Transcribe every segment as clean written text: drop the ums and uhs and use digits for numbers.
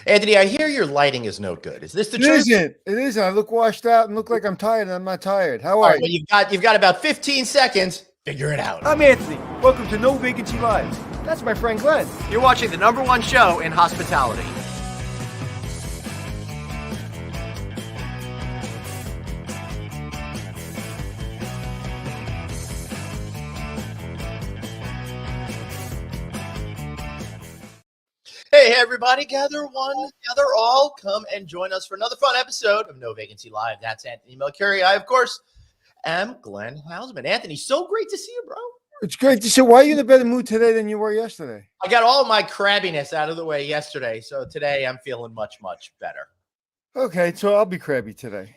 Anthony, I hear your lighting is no good. Is this the It truth? isn't. It isn't. I look washed out and look like I'm tired, and I'm not tired. How All are right, you? well, you've got about 15 seconds. Figure it out. I'm Anthony. Welcome to No Vacancy Live. That's my friend Glenn. You're watching the #1 show in hospitality. Hey, everybody, gather one, gather all. Come and join us for another fun episode of No Vacancy Live. That's Anthony Melchiori. I, of course, am Glenn Hausman. Anthony, so great to see you, bro. It's great to see. Why are you in a better mood today than you were yesterday? I got all my crabbiness out of the way yesterday, so today I'm feeling much, much better. Okay, so I'll be crabby today.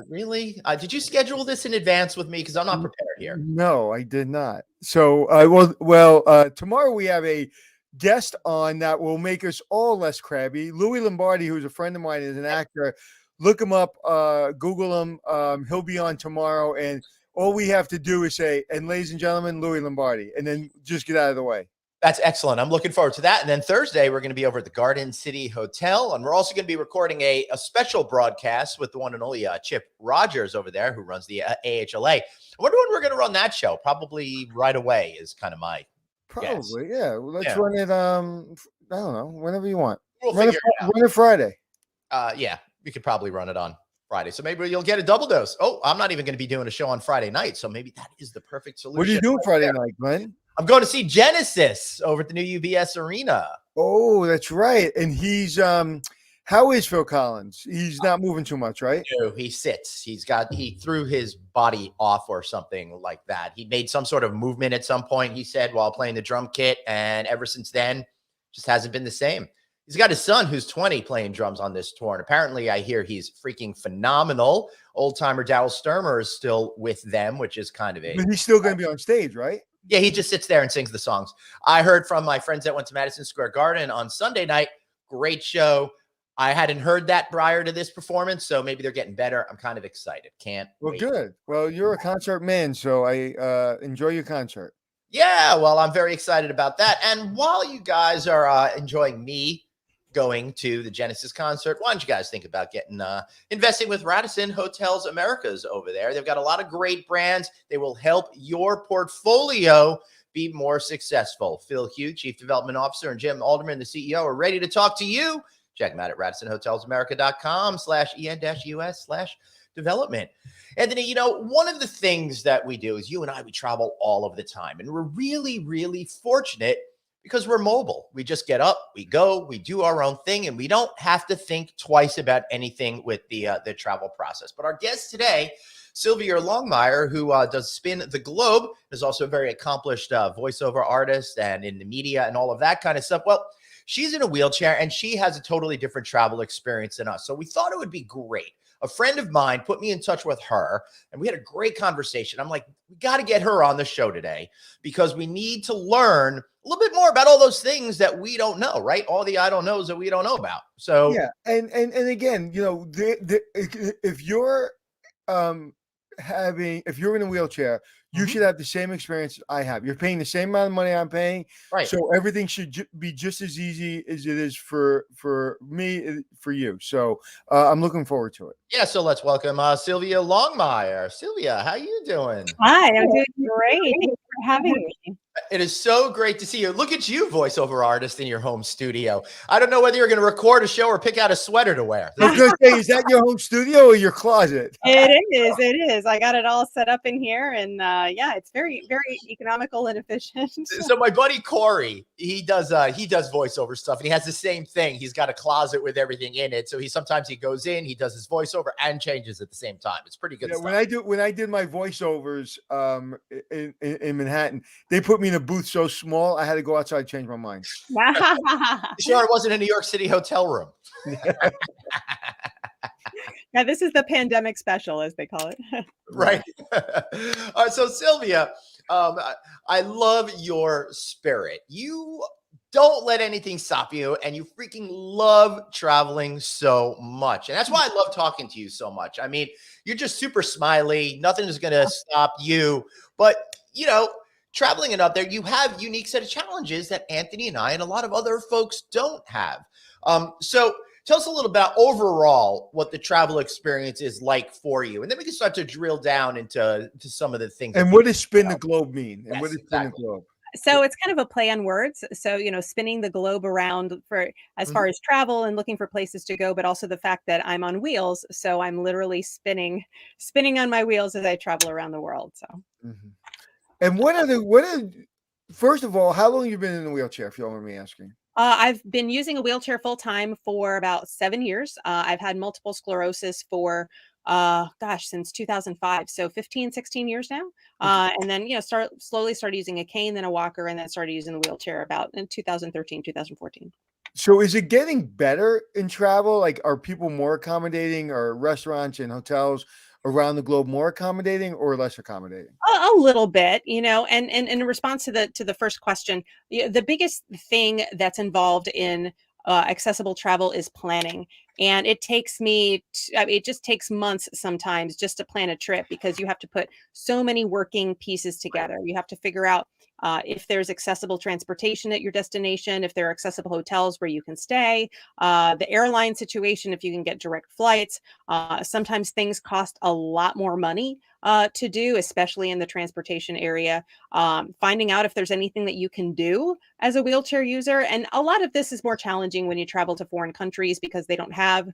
Really? Did you schedule this in advance with me? Because I'm not prepared here. No, I did not. So, tomorrow we have a guest on that will make us all less crabby. Louis Lombardi, who's a friend of mine, is an actor. Look him up, Google him. He'll be on tomorrow, and all we have to do is say, "And ladies and gentlemen, Louis Lombardi," and then just get out of the way. That's excellent. I'm looking forward to that. And then Thursday, we're going to be over at the Garden City Hotel, and we're also going to be recording a special broadcast with the one and only Chip Rogers over there, who runs the AHLA. I wonder when we're going to run that show. Probably right away is kind of my Probably, guess. yeah. Well, let's run it. I don't know, whenever you want. We'll figure it out. Run it Friday. Yeah, we could probably run it on Friday. So maybe you'll get a double dose. Oh, I'm not even going to be doing a show on Friday night. So maybe that is the perfect solution. What are you doing Friday night, Glenn? I'm going to see Genesis over at the new UBS Arena. Oh, that's right. And he's how is Phil Collins? He's not moving too much, right? No, he sits. He threw his body off or something like that. He made some sort of movement at some point, he said, while playing the drum kit. And ever since then, just hasn't been the same. He's got his son, who's 20, playing drums on this tour. And apparently I hear he's freaking phenomenal. Old timer Darryl Sturmer is still with them, which is kind of But he's still going to be on stage, right? Yeah, he just sits there and sings the songs. I heard from my friends that went to Madison Square Garden on Sunday night. Great show. I hadn't heard that prior to this performance, so maybe they're getting better. I'm kind of excited. Can't wait. Good. Well, you're a concert man, so I enjoy your concert. Yeah, well, I'm very excited about that. And while you guys are enjoying me going to the Genesis concert, why don't you guys think about getting investing with Radisson Hotels Americas over there? They've got a lot of great brands. They will help your portfolio be more successful. Phil Hugh, Chief Development Officer, and Jim Alderman, the CEO, are ready to talk to you. Check them out at RadissonHotelsAmerica.com/EN-US/development. Anthony, you know, one of the things that we do is you and I, we travel all of the time, and we're really, really fortunate because we're mobile. We just get up, we go, we do our own thing, and we don't have to think twice about anything with the travel process. But our guest today, Sylvia Longmire, who does Spin the Globe, is also a very accomplished voiceover artist and in the media and all of that kind of stuff. Well, she's in a wheelchair and she has a totally different travel experience than us. So we thought it would be great. A friend of mine put me in touch with her and we had a great conversation. I'm like, we got to get her on the show today because we need to learn a little bit more about all those things that we don't know, right? All the I don't knows that we don't know about. So yeah. And again, you know, if you're if you're in a wheelchair, you should have the same experience I have. You're paying the same amount of money I'm paying. Right. So everything should be just as easy as it is for me, for you. So I'm looking forward to it. Yeah. So let's welcome Sylvia Longmire. Sylvia, how you doing? Hi, I'm doing great. Thank you for having me. It is so great to see you. Look at you, voiceover artist in your home studio. I don't know whether you're going to record a show or pick out a sweater to wear. I was going to say, is that your home studio or your closet? It is. It is. I got it all set up in here, and yeah, it's very, very economical and efficient. So my buddy Corey, he does voiceover stuff, and he has the same thing. He's got a closet with everything in it. So sometimes he goes in, he does his voiceover and changes at the same time. It's pretty good stuff. When I did my voiceovers in Manhattan, they put me in a booth so small I had to go outside and change my mind. Sure, it wasn't a New York City hotel room. Yeah, this is the pandemic special, as they call it. Right. All right. So Sylvia, I love your spirit. You don't let anything stop you, and you freaking love traveling so much. And that's why I love talking to you so much. I mean, you're just super smiley. Nothing is going to stop you. But, you know, traveling it out there, you have unique set of challenges that Anthony and I and a lot of other folks don't have. So tell us a little about overall what the travel experience is like for you. And then we can start to drill down into some of the things. And what does spin the globe mean? And Yes, what does spin the exactly. globe? So it's kind of a play on words. So, spinning the globe around for as far as travel and looking for places to go, but also the fact that I'm on wheels. So I'm literally spinning on my wheels as I travel around the world. So. Mhm. And first of all, how long have you been in a wheelchair, if you don't mind me asking? I've been using a wheelchair full time for about 7 years. I've had multiple sclerosis for, since 2005. So 15, 16 years now. And then, slowly started using a cane, then a walker, and then started using the wheelchair about in 2013, 2014. So is it getting better in travel? Like, are people more accommodating, or restaurants and hotels around the globe more accommodating or less accommodating? A little bit, and in response to the first question, the biggest thing that's involved in accessible travel is planning. And it takes it just takes months sometimes just to plan a trip, because you have to put so many working pieces together. You have to figure out if there's accessible transportation at your destination, if there are accessible hotels where you can stay, the airline situation, if you can get direct flights. Sometimes things cost a lot more money to do, especially in the transportation area. Finding out if there's anything that you can do as a wheelchair user. And a lot of this is more challenging when you travel to foreign countries because they don't have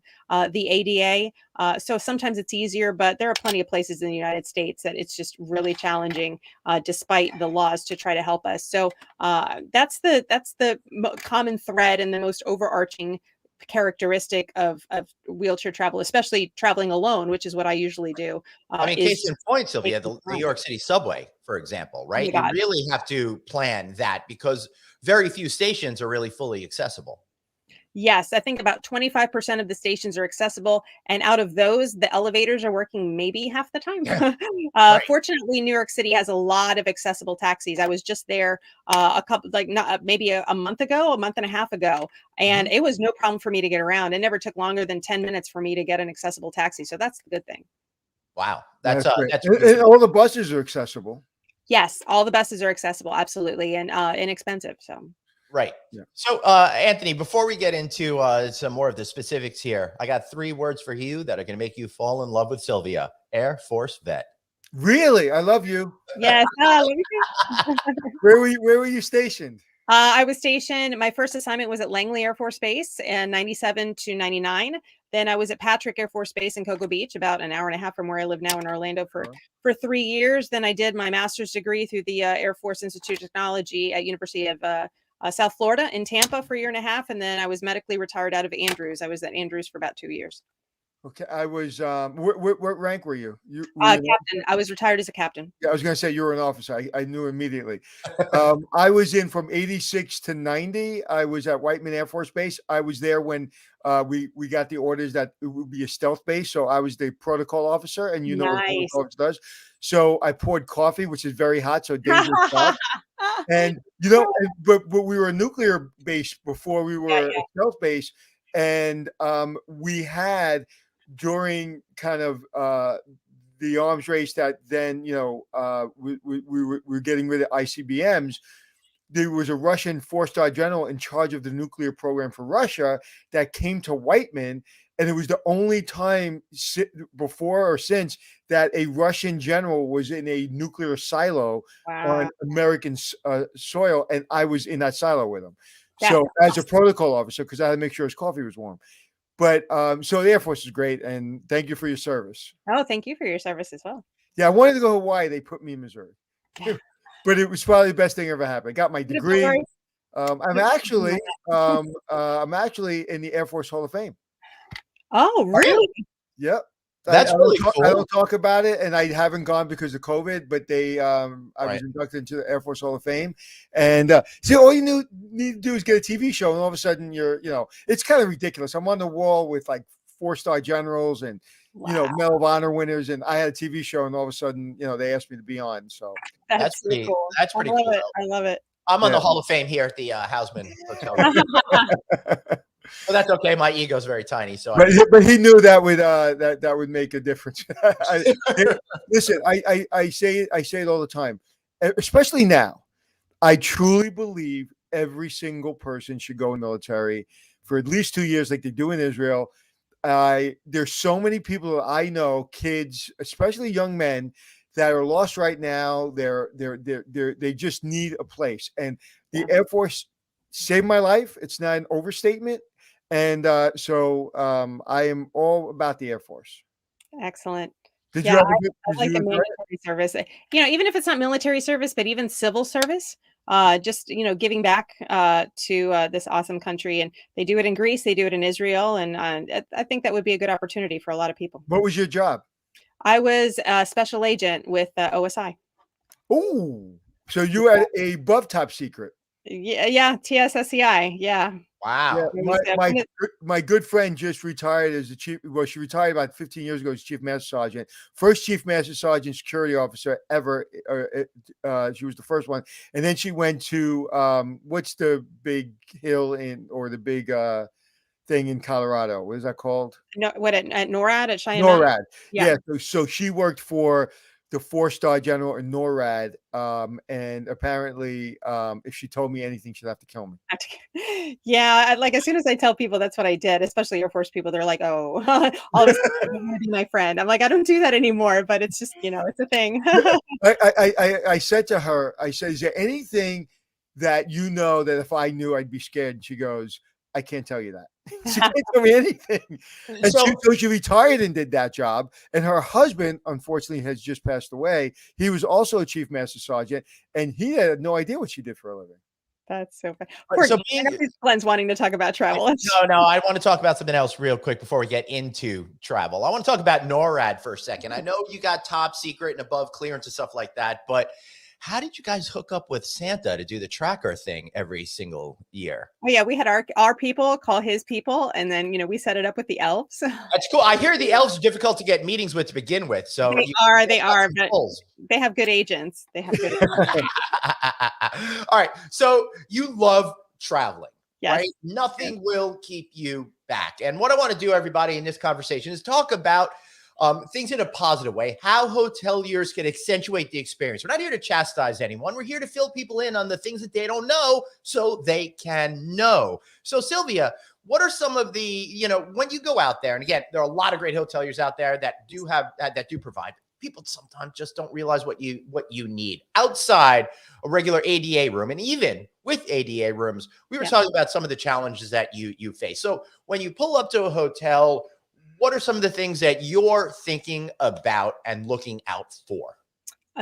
the ADA. So sometimes it's easier, but there are plenty of places in the United States that it's just really challenging despite the laws to try to help us. So that's the common thread and the most overarching characteristic of wheelchair travel, especially traveling alone, which is what I usually do. Case in point, Sylvia, the New York City subway, for example, right? Oh You really have to plan that because very few stations are really fully accessible. Yes, I think about 25% of the stations are accessible, and out of those, the elevators are working maybe half the time. Right. Fortunately, New York City has a lot of accessible taxis. I was just there maybe a month and a half ago, and it was no problem for me to get around. It never took longer than 10 minutes for me to get an accessible taxi, so that's the good thing. Wow, Great. that's And all the buses are accessible. Yes, all the buses are accessible, absolutely, and inexpensive. So. right. Yeah. So, Anthony, before we get into some more of the specifics here, I got 3 words for you that are going to make you fall in love with Sylvia: Air Force vet. Really? I love you. Yes. Let me see. Where were you stationed? I was stationed. My first assignment was at Langley Air Force Base in 97 to 99. Then I was at Patrick Air Force Base in Cocoa Beach, about an hour and a half from where I live now in Orlando for 3 years. Then I did my master's degree through the Air Force Institute of Technology at University of South Florida in Tampa for a year and a half. And then I was medically retired out of Andrews. I was at Andrews for about 2 years. Okay, I was. What rank were you? Captain. I was retired as a captain. Yeah, I was going to say you were an officer. I knew immediately. I was in from 86 to 90. I was at Whiteman Air Force Base. I was there when we got the orders that it would be a stealth base. So I was the protocol officer, and you know what protocol officer does. So I poured coffee, which is very hot, so dangerous stuff. And but we were a nuclear base before we were a stealth base, and we had, during kind of the arms race that then we were getting rid of ICBMs, there was a Russian 4-star general in charge of the nuclear program for Russia that came to Whiteman, and it was the only time before or since that a Russian general was in a nuclear silo on American soil, and I was in that silo with him. So as a protocol officer, because I had to make sure his coffee was warm. But so the Air Force is great, and thank you for your service. Oh, thank you for your service as well. Yeah, I wanted to go to Hawaii. They put me in Missouri, but it was probably the best thing ever happened. I got my degree. I'm actually in the Air Force Hall of Fame. Oh, really? Yep. That's really cool. I don't talk about it, and I haven't gone because of COVID, but I was inducted into the Air Force Hall of Fame. And see, all you need to do is get a TV show, and all of a sudden it's kind of ridiculous. I'm on the wall with like 4-star generals and Medal of Honor winners, and I had a TV show, and all of a sudden they asked me to be on. So that's pretty cool. That's pretty cool. I love it. I'm on the Hall of Fame here at the Houseman Hotel. Well, that's okay. My ego's very tiny, so. But he knew that would make a difference. Listen, I say it all the time. especially now. I truly believe every single person should go in the military for at least 2 years, like they do in Israel. There's so many people that I know, kids, especially young men, that are lost right now. They just need a place, and the Air Force saved my life. It's not an overstatement, and so I am all about the Air Force. Excellent. Did Yeah, you I, ever? I Did like you the enjoy it? mandatory service. Even if it's not military service, but even civil service, just giving back to this awesome country. And they do it in Greece, they do it in Israel, and I think that would be a good opportunity for a lot of people. What was your job? I was a special agent with OSI. Oh, so you had a above top secret. Yeah, TSSCI. Yeah, Yeah, Wow. it was my good friend just retired as the chief. Well, she retired about 15 years ago as chief master sergeant, first chief master sergeant security officer ever. She was the first one, and then she went to what's the big hill or the big thing in Colorado? What is that called? no, what at NORAD at Cheyenne Mountain? NORAD. Yeah. Yeah. So she worked for the 4-star general in NORAD, and apparently, if she told me anything, she'd have to kill me. Yeah, like as soon as I tell people that's what I did, especially Air Force people, they're like, "Oh, all of a sudden you're gonna be my friend." I'm like, I don't do that anymore, but it's just it's a thing. I said to her, I said, "Is there anything that you know that if I knew I'd be scared?" And she goes, "I can't tell you that." She can't tell me anything. And So she retired and did that job. And her husband, unfortunately, has just passed away. He was also a chief master sergeant, and he had no idea what she did for a living. That's so funny. Right, Poor so Dean. I know Glenn's wanting to talk about travel. no, I want to talk about something else real quick before we get into travel. I want to talk about NORAD for a second. I know you got top secret and above clearance and stuff like that, but how did you guys hook up with Santa to do the tracker thing every single year? Oh yeah, we had our people call his people, and then we set it up with the elves. That's cool. I hear the elves are difficult to get meetings with to begin with. So They are, but they have good agents. They have good agents. All right. So you love traveling, Yes. right? Nothing will keep you back. And what I want to do, everybody, in this conversation is talk about things in a positive way, how hoteliers can accentuate the experience. We're not here to chastise anyone. We're here to fill people in on the things that they don't know so they can know. So, Sylvia, what are some of the, when you go out there, and again, there are a lot of great hoteliers out there that do have, that do provide. People sometimes just don't realize what you need outside a regular ADA room. And even with ADA rooms, we were talking about some of the challenges that you face. So when you pull up to a hotel, what are some of the things that you're thinking about and looking out for?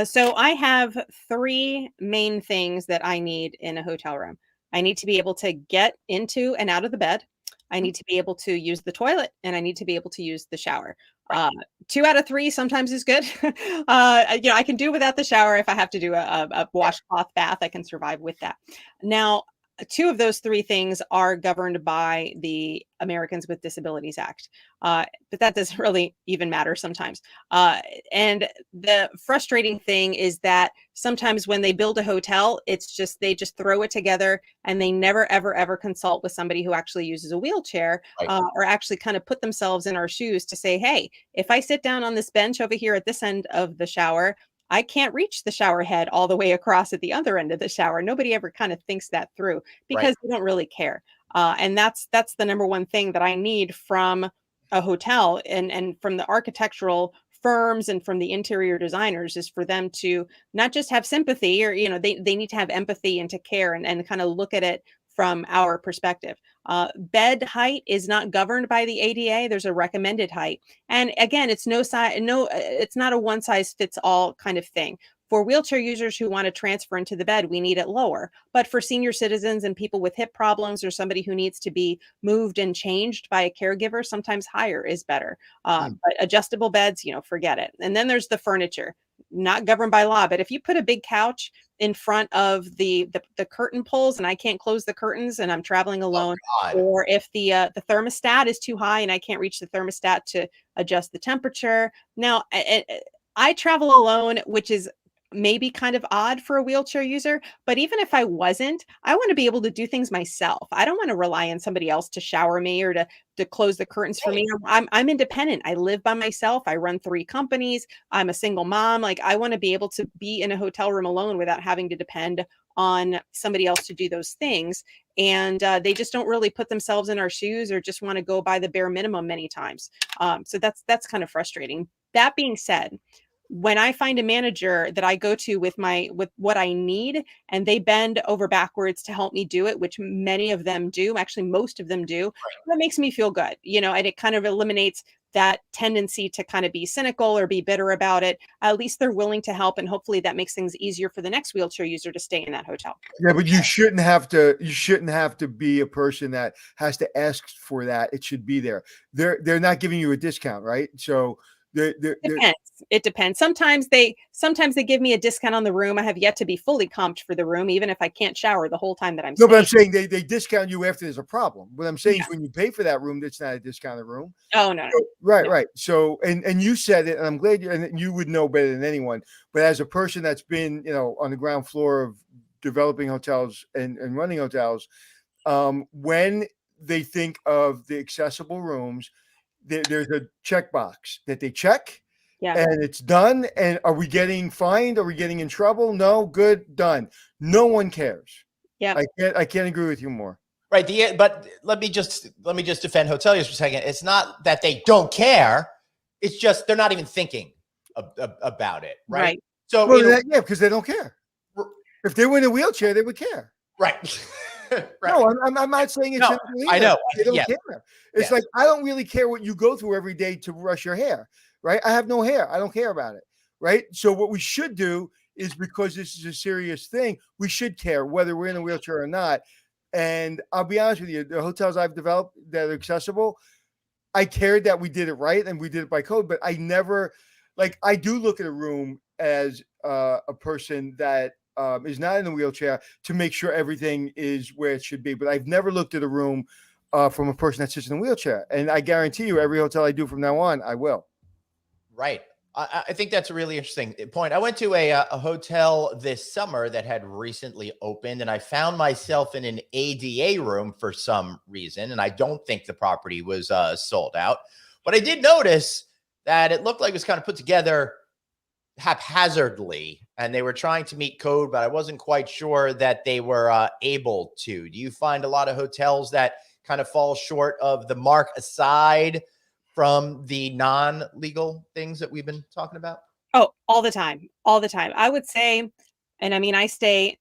So I have 3 main things that I need in a hotel room. I need to be able to get into and out of the bed. I need to be able to use the toilet, and I need to be able to use the shower. 2 out of 3 sometimes is good. I can do without the shower. If I have to do a washcloth bath, I can survive with that. Now, 2 of those 3 things are governed by the Americans with Disabilities Act, but that doesn't really even matter sometimes. And the frustrating thing is that sometimes when they build a hotel, they just throw it together, and they never, ever, ever consult with somebody who actually uses a wheelchair, or actually kind of put themselves in our shoes to say, hey, if I sit down on this bench over here at this end of the shower, I can't reach the shower head all the way across at the other end of the shower. Nobody ever kind of thinks that through because they don't really care. And that's the number one thing that I need from a hotel and from the architectural firms and from the interior designers is for them to not just have sympathy or, they need to have empathy and to care and kind of look at it from our perspective. Bed height is not governed by the ADA. There's a recommended height. And again, it's it's not a one size fits all kind of thing. For wheelchair users who want to transfer into the bed, we need it lower. But for senior citizens and people with hip problems or somebody who needs to be moved and changed by a caregiver, sometimes higher is better. But adjustable beds, forget it. And then there's the furniture, not governed by law. But if you put a big couch in front of the curtain pulls and I can't close the curtains and I'm traveling alone, or if the thermostat is too high and I can't reach the thermostat to adjust the temperature. Now, I travel alone, which is maybe kind of odd for a wheelchair user, but even if I wasn't, I want to be able to do things myself. I don't want to rely on somebody else to shower me or to close the curtains for me. I'm independent. I live by myself. I run 3 companies. I'm a single mom. Like, I want to be able to be in a hotel room alone without having to depend on somebody else to do those things. And they just don't really put themselves in our shoes or just want to go by the bare minimum many times. So that's kind of frustrating. That being said, when I find a manager that I go to with what I need, and they bend over backwards to help me do it, which many of them do, actually most of them do, that makes me feel good, and it kind of eliminates that tendency to kind of be cynical or be bitter about it. At least they're willing to help, and hopefully that makes things easier for the next wheelchair user to stay in that hotel. Yeah, but you shouldn't have to be a person that has to ask for that. It should be there. They're not giving you a discount, right? So Depends. It depends. Sometimes they give me a discount on the room. I have yet to be fully comped for the room, even if I can't shower the whole time that I'm no, but I'm staying. saying they discount you after there's a problem. What I'm saying is when you pay for that room, that's not a discounted room. Oh, no. So, right, No. right. So, and you said it, and I'm glad you would know better than anyone. But as a person that's been, on the ground floor of developing hotels and running hotels, when they think of the accessible rooms, there's a checkbox that they check. Yeah. And it's done. And are we getting fined? Are we getting in trouble? No, good, done. No one cares. Yeah. I can't agree with you more. Right. But let me just defend hoteliers for a second. It's not that they don't care. It's just they're not even thinking about it. Right. So because they don't care. If they were in a wheelchair, they would care. Right. Right. No, I'm not saying it's illegal. I know. They don't care. It's like, I don't really care what you go through every day to brush your hair. Right. I have no hair. I don't care about it. Right. So what we should do is, because this is a serious thing, we should care whether we're in a wheelchair or not. And I'll be honest with you, the hotels I've developed that are accessible, I cared that we did it right and we did it by code, but I never, I do look at a room as a person that is not in a wheelchair to make sure everything is where it should be. But I've never looked at a room from a person that sits in a wheelchair. And I guarantee you, every hotel I do from now on, I will. Right. I think that's a really interesting point. I went to a hotel this summer that had recently opened, and I found myself in an ADA room for some reason. And I don't think the property was sold out, but I did notice that it looked like it was kind of put together haphazardly, and they were trying to meet code, but I wasn't quite sure that they were able to. Do you find a lot of hotels that kind of fall short of the mark, aside from the non-legal things that we've been talking about? Oh, all the time. I would say, and I mean, I stay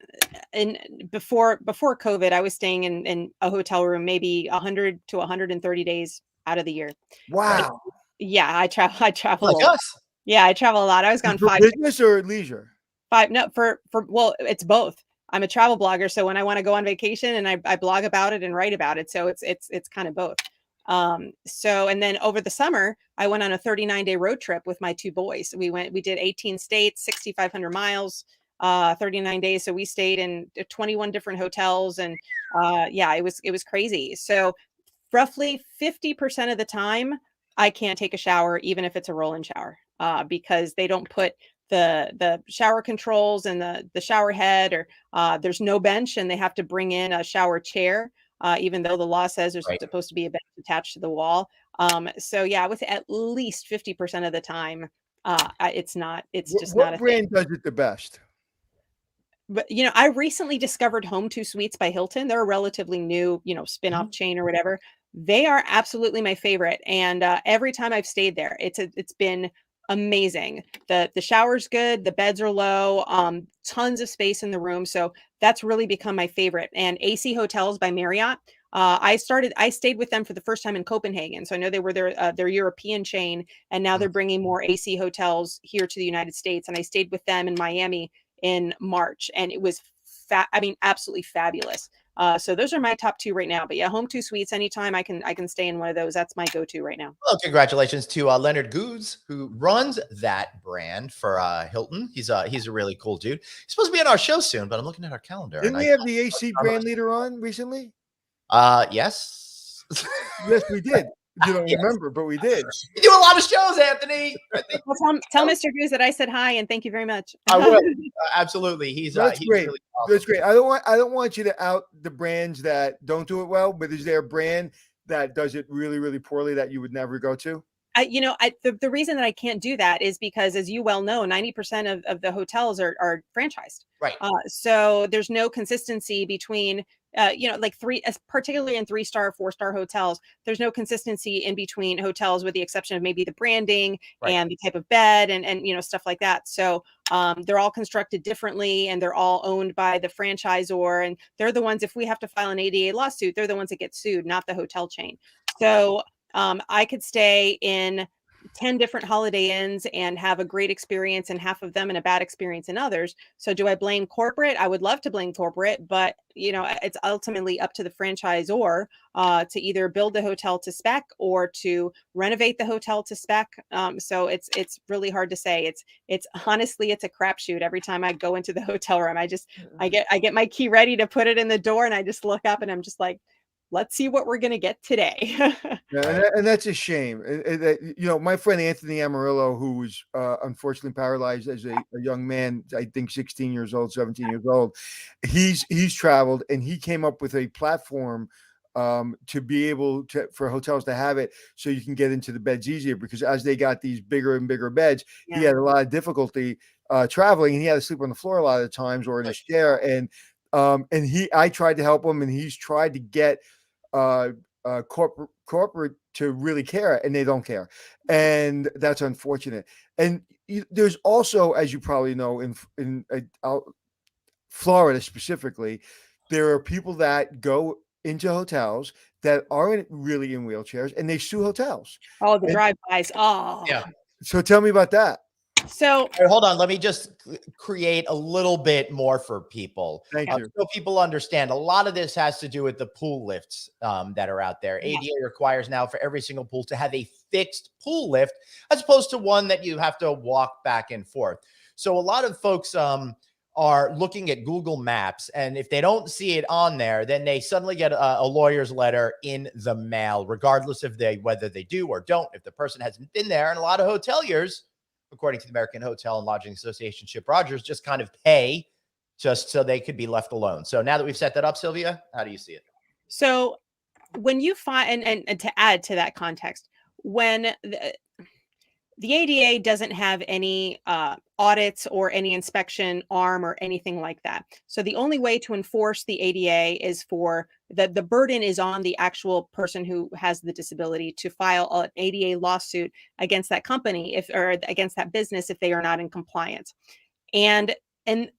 in before COVID, I was staying in a hotel room, maybe 100 to 130 days out of the year. Wow. Yeah. I travel. Like us. Yeah. I travel a lot. I was gone for 5 business or leisure? No, well, it's both. I'm a travel blogger. So when I want to go on vacation, and I blog about it and write about it. So it's kind of both. And then over the summer, I went on a 39-day road trip with my 2 boys. We did 18 states, 6,500 miles, 39 days. So we stayed in 21 different hotels, and it was crazy. So roughly 50% of the time I can't take a shower, even if it's a roll-in shower, because they don't put the shower controls and the shower head, or there's no bench, and they have to bring in a shower chair. Even though the law says there's supposed to be a bench attached to the wall. With at least 50% of the time, it's just not a thing. What brand does it the best? But, I recently discovered Home2 Suites by Hilton. They're a relatively new, spin-off chain or whatever. They are absolutely my favorite. And every time I've stayed there, it's been amazing. The shower's good, the beds are low, tons of space in the room. So that's really become my favorite. And AC Hotels by Marriott. I stayed with them for the first time in Copenhagen. So I know they were their European chain, and now they're bringing more AC hotels here to the United States. And I stayed with them in Miami in March, and it was absolutely fabulous. So those are my top 2 right now. But yeah, Home2 Suites, anytime I can stay in one of those. That's my go-to right now. Well, congratulations to Leonard Goose, who runs that brand for Hilton. He's a really cool dude. He's supposed to be on our show soon, but I'm looking at our calendar. Didn't we have the AC brand leader on recently? Yes. Yes, we did. You don't Yes. remember, but we did. You do a lot of shows, Anthony. I think Well, tell Mr. Goose that I said hi and thank you very much. I will. Absolutely. That's He's great. really That's awesome. great. I don't want you to out the brands that don't do it well, but is there a brand that does it really, really poorly that you would never go to? The reason that I can't do that is because, as you well know, 90% of the hotels are franchised. Right. So there's no consistency between, like particularly in 3-star, 4-star hotels, there's no consistency in between hotels with the exception of maybe the branding Right. and the type of bed and stuff like that. So they're all constructed differently and they're all owned by the franchisor. And they're the ones, if we have to file an ADA lawsuit, they're the ones that get sued, not the hotel chain. So I could stay in 10 different Holiday Inns and have a great experience in half of them and a bad experience in others. So do I blame corporate? I would love to blame corporate, but it's ultimately up to the franchisor to either build the hotel to spec or to renovate the hotel to spec. So it's really hard to say. It's honestly, it's a crapshoot. Every time I go into the hotel room, I get my key ready to put it in the door and I just look up and I'm just like, let's see what we're going to get today. Yeah, and that's a shame. My friend Anthony Amarillo, who was unfortunately paralyzed as a young man, I think 16 years old, 17 years old, he's traveled and he came up with a platform to be able to for hotels to have it so you can get into the beds easier, because as they got these bigger and bigger beds, he had a lot of difficulty traveling, and he had to sleep on the floor a lot of times or in his chair. And I tried to help him, and he's tried to get corporate to really care, and they don't care, and that's unfortunate. And there's also, as you probably know, in Florida specifically, there are people that go into hotels that aren't really in wheelchairs and they sue hotels. Oh, the drive-bys. Oh, Yeah. So tell me about that. So hold on. Let me just create a little bit more for people. Thank you. So people understand a lot of this has to do with the pool lifts that are out there. Yeah. ADA requires now for every single pool to have a fixed pool lift as opposed to one that you have to walk back and forth. So a lot of folks are looking at Google Maps, and if they don't see it on there, then they suddenly get a lawyer's letter in the mail, regardless of whether they do or don't, if the person hasn't been there. And a lot of hoteliers, according to the American Hotel and Lodging Association, Chip Rogers, just kind of pay just so they could be left alone. So now that we've set that up, Sylvia, how do you see it? So when you find, and to add to that context, when the ADA doesn't have any audits or any inspection arm or anything like that. So the only way to enforce the ADA is for the burden is on the actual person who has the disability to file an ADA lawsuit against that company or against that business if they are not in compliance. And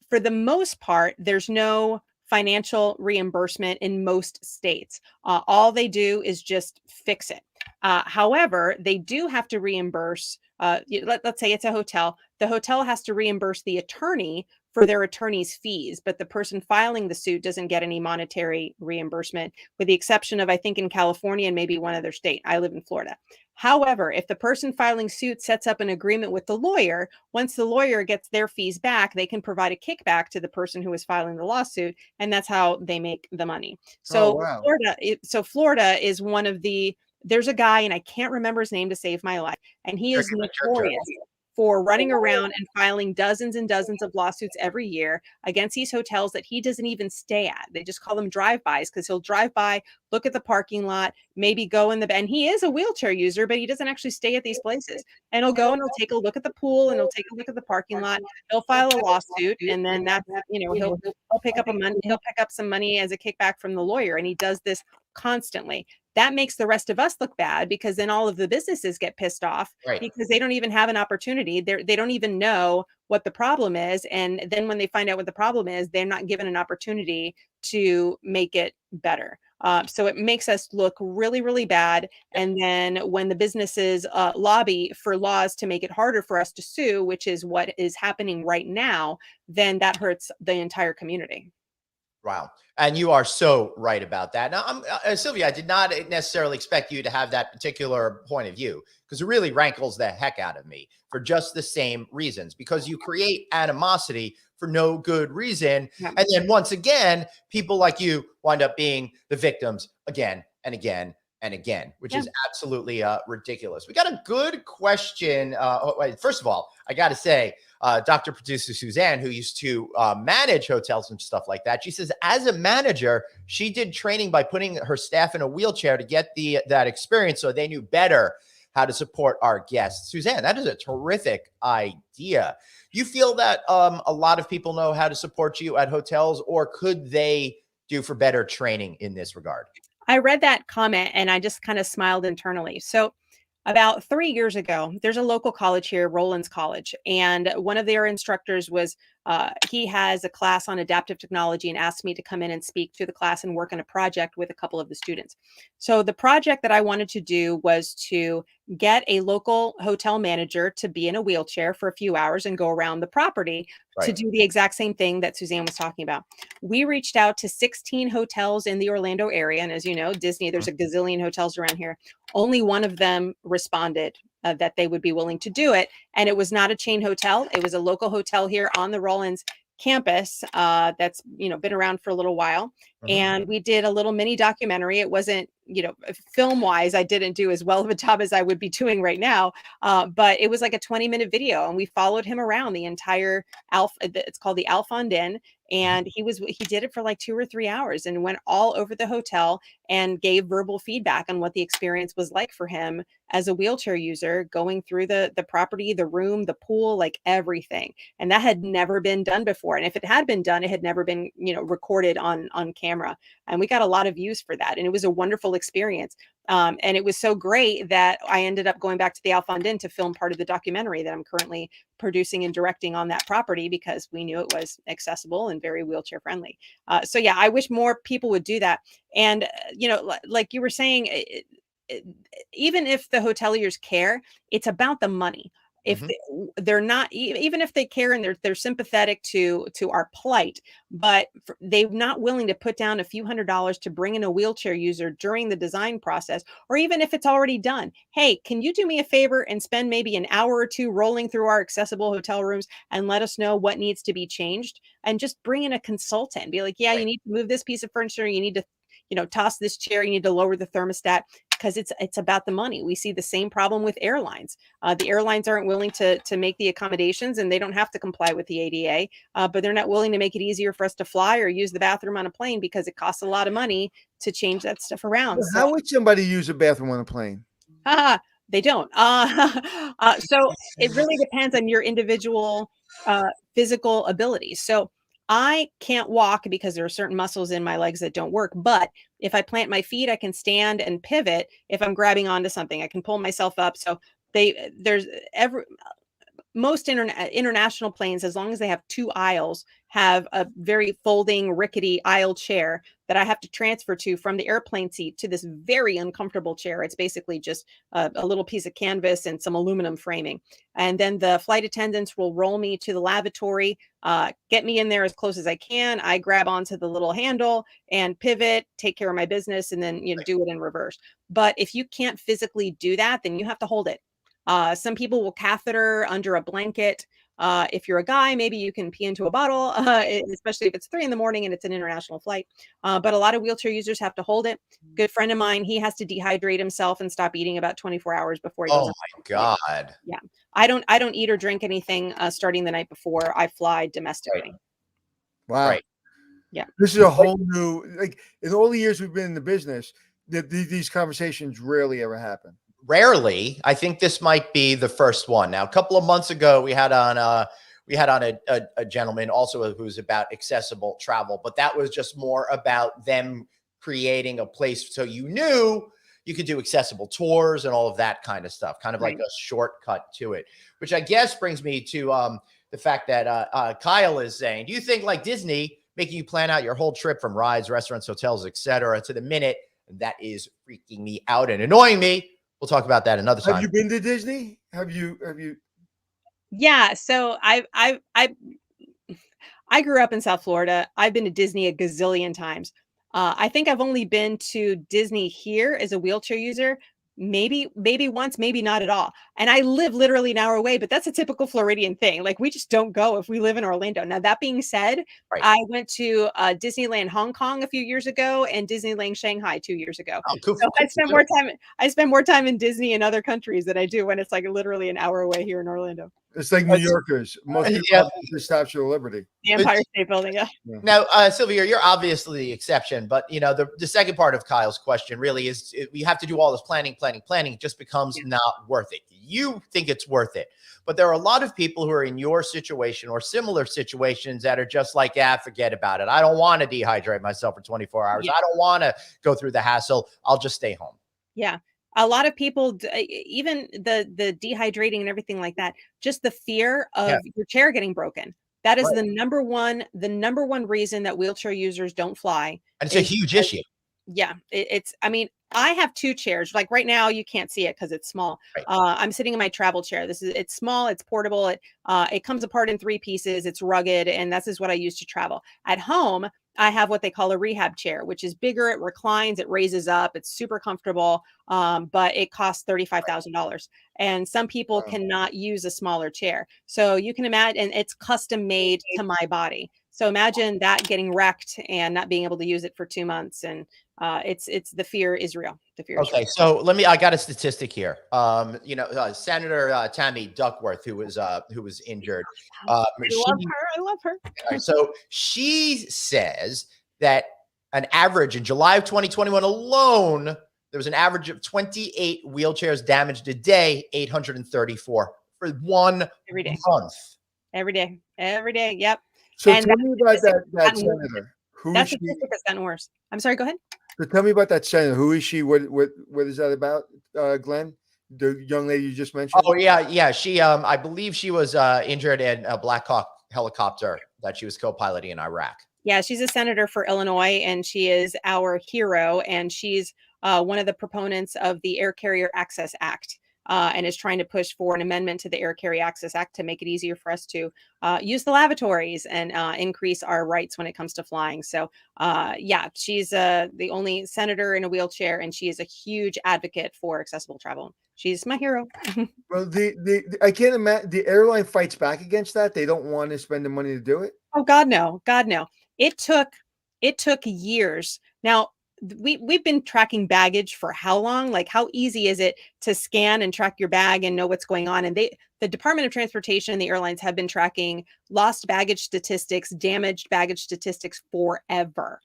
for the most part, there's no financial reimbursement in most states. All they do is just fix it. However, they do have to reimburse, let's say it's a hotel. The hotel has to reimburse the attorney for their attorney's fees, but the person filing the suit doesn't get any monetary reimbursement, with the exception of, I think, in California and maybe one other state. I live in Florida. However, if the person filing suit sets up an agreement with the lawyer, once the lawyer gets their fees back, they can provide a kickback to the person who is filing the lawsuit, and that's how they make the money. So wow. Florida is one of the, there's a guy, and I can't remember his name to save my life, and he is notorious for running around and filing dozens and dozens of lawsuits every year against these hotels that he doesn't even stay at. They just call them drive-bys because he'll drive by, look at the parking lot, maybe go in the, and he is a wheelchair user, but he doesn't actually stay at these places. And he'll go and he'll take a look at the pool and he'll take a look at the parking lot. He'll file a lawsuit, and then that's, he'll pick up some money as a kickback from the lawyer. And he does this constantly. That makes the rest of us look bad because then all of the businesses get pissed off, right? Because they don't even have an opportunity. They don't even know what the problem is. And then when they find out what the problem is, they're not given an opportunity to make it better. So it makes us look really, really bad. And then when the businesses lobby for laws to make it harder for us to sue, which is what is happening right now, then that hurts the entire community. Wow. And you are so right about that. Now, Sylvia, I did not necessarily expect you to have that particular point of view, because it really rankles the heck out of me for just the same reasons, because you create animosity for no good reason. Yeah. And then once again, people like you wind up being the victims again and again and again, which Yeah. is absolutely ridiculous. We got a good question. First of all, I got to say, Dr. Producer Suzanne, who used to manage hotels and stuff like that, she says, as a manager, she did training by putting her staff in a wheelchair to get that experience, so they knew better how to support our guests. Suzanne, that is a terrific idea. You feel that a lot of people know how to support you at hotels, or could they do for better training in this regard? I read that comment and I just kind of smiled internally. So, about 3 years ago, there's a local college here, Rollins College, and one of their instructors was he has a class on adaptive technology and asked me to come in and speak to the class and work on a project with a couple of the students. So the project that I wanted to do was to get a local hotel manager to be in a wheelchair for a few hours and go around the property to Right. do the exact same thing that Suzanne was talking about. We reached out to 16 hotels in the Orlando area, and as you know, Disney, there's a gazillion hotels around here. Only one of them responded that they would be willing to do it. And it was not a chain hotel. It was a local hotel here on the Rollins campus that's, been around for a little while. And we did a little mini documentary. It wasn't, film wise, I didn't do as well of a job as I would be doing right now. But it was like a 20-minute video, and we followed him around the entire it's called the Alfondin. And he did it for like 2 or 3 hours and went all over the hotel and gave verbal feedback on what the experience was like for him as a wheelchair user, going through the property, the room, the pool, like everything. And that had never been done before. And if it had been done, it had never been, recorded on camera. And we got a lot of views for that. And it was a wonderful experience. And it was so great that I ended up going back to the Alfondin to film part of the documentary that I'm currently producing and directing on that property, because we knew it was accessible and very wheelchair friendly. So yeah, I wish more people would do that. And, like you were saying, even if the hoteliers care, it's about the money. If they're not, even if they care and they're sympathetic to our plight, but they're not willing to put down a few $100s to bring in a wheelchair user during the design process, or even if it's already done. Hey, can you do me a favor and spend maybe an hour or two rolling through our accessible hotel rooms and let us know what needs to be changed? And just bring in a consultant. Be like, yeah, you need to move this piece of furniture. You need to, toss this chair. You need to lower the thermostat, because it's about the money. We see the same problem with airlines. The airlines aren't willing to make the accommodations, and they don't have to comply with the ADA, but they're not willing to make it easier for us to fly or use the bathroom on a plane, because it costs a lot of money to change that stuff around. Well, how would somebody use a bathroom on a plane? They don't. So it really depends on your individual physical abilities. So I can't walk because there are certain muscles in my legs that don't work. But if I plant my feet, I can stand and pivot. If I'm grabbing onto something, I can pull myself up. So most international planes, as long as they have 2 aisles, have a very folding, rickety aisle chair that I have to transfer to from the airplane seat to this very uncomfortable chair. It's basically just a little piece of canvas and some aluminum framing. And then the flight attendants will roll me to the lavatory, get me in there as close as I can. I grab onto the little handle and pivot, take care of my business, and then do it in reverse. But if you can't physically do that, then you have to hold it. Some people will catheter under a blanket. If you're a guy, maybe you can pee into a bottle, especially if it's 3 a.m. and it's an international flight. But a lot of wheelchair users have to hold it. Good friend of mine, he has to dehydrate himself and stop eating about 24 hours before he goes. Oh my God. Yeah. I don't eat or drink anything starting the night before I fly domestically. Right. Wow. Right. Yeah. This is a whole new, like, in all the years we've been in the business, these conversations rarely ever happen. Rarely. I think this might be the first one. Now, a couple of months ago, we had on a gentleman also who's about accessible travel, but that was just more about them creating a place so you knew you could do accessible tours and all of that kind of stuff, kind of like a shortcut to it, which I guess brings me to the fact that Kyle is saying, do you think, like Disney, making you plan out your whole trip from rides, restaurants, hotels, etc., to the minute? That is freaking me out and annoying me. We'll talk about that another time. Have you been to Disney? Have you? Yeah. So I grew up in South Florida. I've been to Disney a gazillion times. I think I've only been to Disney here as a wheelchair user maybe once, maybe not at all. And I live literally an hour away, but that's a typical Floridian thing. Like we just don't go if we live in Orlando. Now that being said, Right. I went to Disneyland Hong Kong a few years ago and Disneyland Shanghai 2 years ago. Oh, cool. So I spend more time in Disney and other countries than I do when it's like literally an hour away here in Orlando. It's like New Yorkers. Most people have the Statue of Liberty. The Empire State Building, yeah. Now, Sylvia, you're obviously the exception, but you know the second part of Kyle's question really is we have to do all this planning. It just becomes not worth it. You think it's worth it, but there are a lot of people who are in your situation or similar situations that are just like, yeah, forget about it. I don't want to dehydrate myself for 24 hours. I don't want to go through the hassle. I'll just stay home. Yeah. A lot of people, even the dehydrating and everything like that, just the fear of your chair getting broken. That is the number one reason that wheelchair users don't fly. And it's a huge issue. Yeah, I mean, I have 2 chairs. Like right now, you can't see it because it's small. Right. I'm sitting in my travel chair. It's small, it's portable. It comes apart in 3 pieces. It's rugged, and this is what I use to travel. At home, I have what they call a rehab chair, which is bigger. It reclines, it raises up, it's super comfortable, but it costs $35,000. And some people cannot use a smaller chair. So you can imagine, and it's custom made to my body. So imagine that getting wrecked and not being able to use it for 2 months. And it's the fear is real. The fear is real. So I got a statistic here. Senator Tammy Duckworth, who was injured. I love her. So she says that an average in July of 2021 alone, there was an average of 28 wheelchairs damaged a day, 834 for 1 Every day. month. Every day. Yep. So And tell me about that senator. Who that is she? statistic has gotten worse. I'm sorry, go ahead. So tell me about that senator. Who is she? What is that about, Glenn? The young lady you just mentioned? Oh, yeah. She, I believe she was injured in a Black Hawk helicopter that she was co-piloting in Iraq. Yeah, she's a senator for Illinois, and she is our hero, and she's one of the proponents of the Air Carrier Access Act. And is trying to push for an amendment to the Air Carrier Access Act to make it easier for us to use the lavatories and increase our rights when it comes to flying. So, she's the only senator in a wheelchair, and she is a huge advocate for accessible travel. She's my hero. Well, I can't imagine the airline fights back against that. They don't want to spend the money to do it. Oh God, no. It took years. Now, we've been tracking baggage for how long? Like, how easy is it to scan and track your bag and know what's going on? And the Department of Transportation and the airlines have been tracking lost baggage statistics, damaged baggage statistics forever.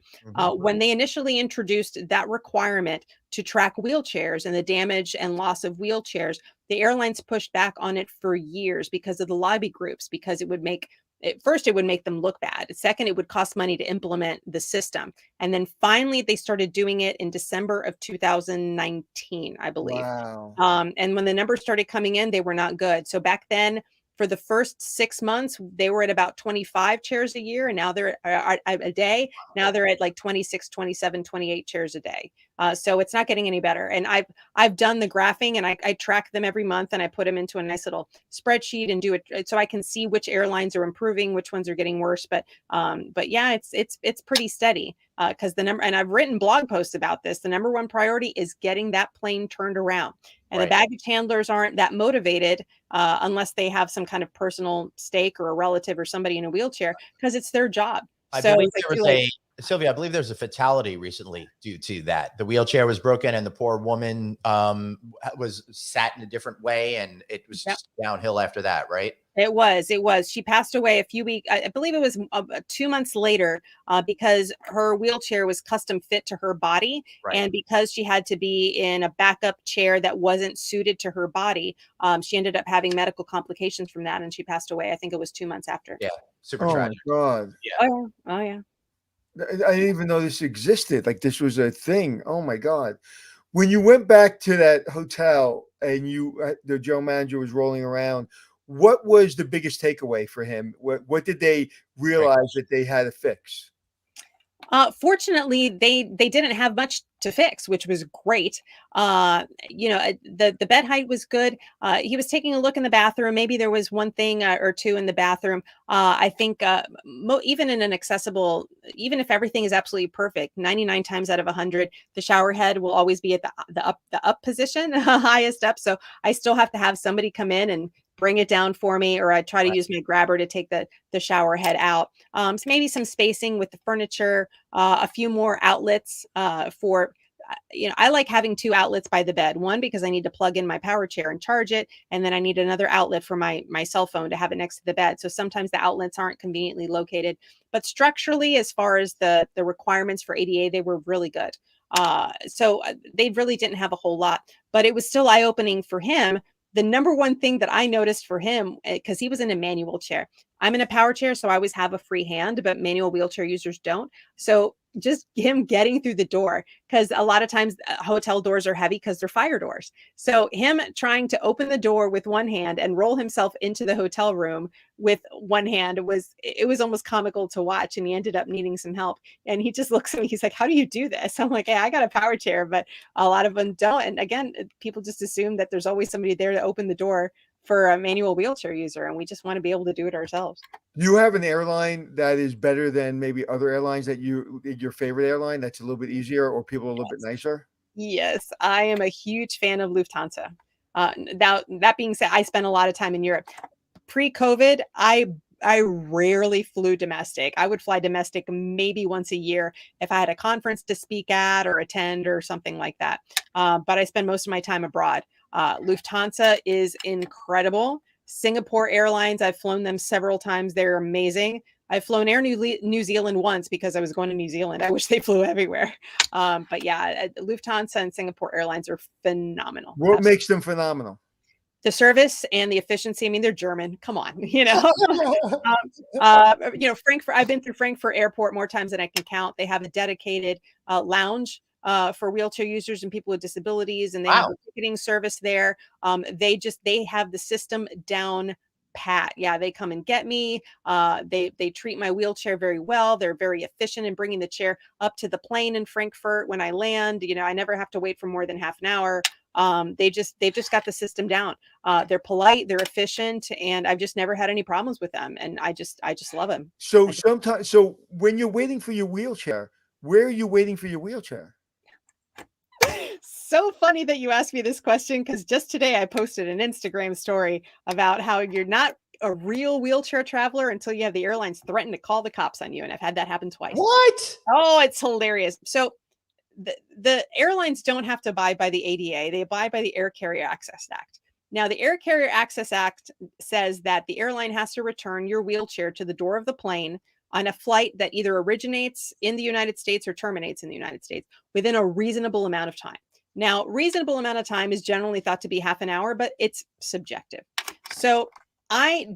When they initially introduced that requirement to track wheelchairs and the damage and loss of wheelchairs, the airlines pushed back on it for years because of the lobby groups, because it would make them look bad. Second, it would cost money to implement the system. And then finally, they started doing it in December of 2019, I believe. Wow. And when the numbers started coming in, they were not good. So back then, for the first 6 months, they were at about 25 chairs a year, and now they're a day. Now they're at like 26, 27, 28 chairs a day. So it's not getting any better. And I've done the graphing, and I track them every month, and I put them into a nice little spreadsheet and do it so I can see which airlines are improving, which ones are getting worse. But yeah, it's pretty steady because the number, and I've written blog posts about this. The number one priority is getting that plane turned around. And the baggage handlers aren't that motivated unless they have some kind of personal stake or a relative or somebody in a wheelchair, because it's their job. Sylvia, I believe there's a fatality recently due to that. The wheelchair was broken and the poor woman was sat in a different way, and it was just downhill after that, right? It was. She passed away a few weeks, I believe it was 2 months later, because her wheelchair was custom fit to her body. Right. And because she had to be in a backup chair that wasn't suited to her body, she ended up having medical complications from that. And she passed away. I think it was 2 months after. Yeah. Super tragic. My God. Yeah. Oh, yeah. I didn't even know this existed. Like, this was a thing. Oh my God. When you went back to that hotel and the Joe manager was rolling around, what was the biggest takeaway for him? What did they realize that they had to fix? Fortunately, they didn't have much to fix, which was great. The bed height was good. He was taking a look in the bathroom. Maybe there was one thing or two in the bathroom. I think even in an accessible, even if everything is absolutely perfect, 99 times out of 100, the shower head will always be at the up position, highest up. So I still have to have somebody come in and bring it down for me, or I try to use my grabber to take the shower head out. So maybe some spacing with the furniture, a few more outlets for, I like having 2 outlets by the bed. One, because I need to plug in my power chair and charge it. And then I need another outlet for my cell phone to have it next to the bed. So sometimes the outlets aren't conveniently located, but structurally, as far as the requirements for ADA, they were really good. So they really didn't have a whole lot, but it was still eye-opening for him. The number one thing that I noticed for him, because he was in a manual chair. I'm in a power chair, so I always have a free hand, but manual wheelchair users don't. So just him getting through the door, because a lot of times hotel doors are heavy because they're fire doors. So him trying to open the door with one hand and roll himself into the hotel room with one hand was almost comical to watch. And he ended up needing some help. And he just looks at me, he's like, "How do you do this?" I'm like, "Hey, I got a power chair," but a lot of them don't. And again, people just assume that there's always somebody there to open the door for a manual wheelchair user, and we just want to be able to do it ourselves. You have an airline that is better than maybe other airlines that your favorite airline that's a little bit easier, or people a little bit nicer? Yes, I am a huge fan of Lufthansa. Now, that being said, I spent a lot of time in Europe. Pre-COVID, I rarely flew domestic. I would fly domestic maybe once a year if I had a conference to speak at or attend or something like that. But I spend most of my time abroad. Lufthansa is incredible. Singapore Airlines, I've flown them several times. They're amazing. I've flown Air New Zealand once because I was going to New Zealand. I wish they flew everywhere. But yeah, Lufthansa and Singapore Airlines are phenomenal. What makes them phenomenal? The service and the efficiency. I mean, they're German. Come on, Frankfurt. I've been through Frankfurt Airport more times than I can count. They have a dedicated lounge for wheelchair users and people with disabilities, and they have a ticketing service there. They have the system down pat. Yeah, they come and get me. They treat my wheelchair very well. They're very efficient in bringing the chair up to the plane in Frankfurt when I land. I never have to wait for more than half an hour. They've just got the system down. They're polite, they're efficient, and I've just never had any problems with them. And I just love them. So when you're waiting for your wheelchair, where are you waiting for your wheelchair? So funny that you asked me this question, because just today I posted an Instagram story about how you're not a real wheelchair traveler until you have the airlines threaten to call the cops on you. And I've had that happen twice. What? Oh, it's hilarious. So the airlines don't have to abide by the ADA. They abide by the Air Carrier Access Act. Now, the Air Carrier Access Act says that the airline has to return your wheelchair to the door of the plane on a flight that either originates in the United States or terminates in the United States within a reasonable amount of time. Now, reasonable amount of time is generally thought to be half an hour, but it's subjective. So I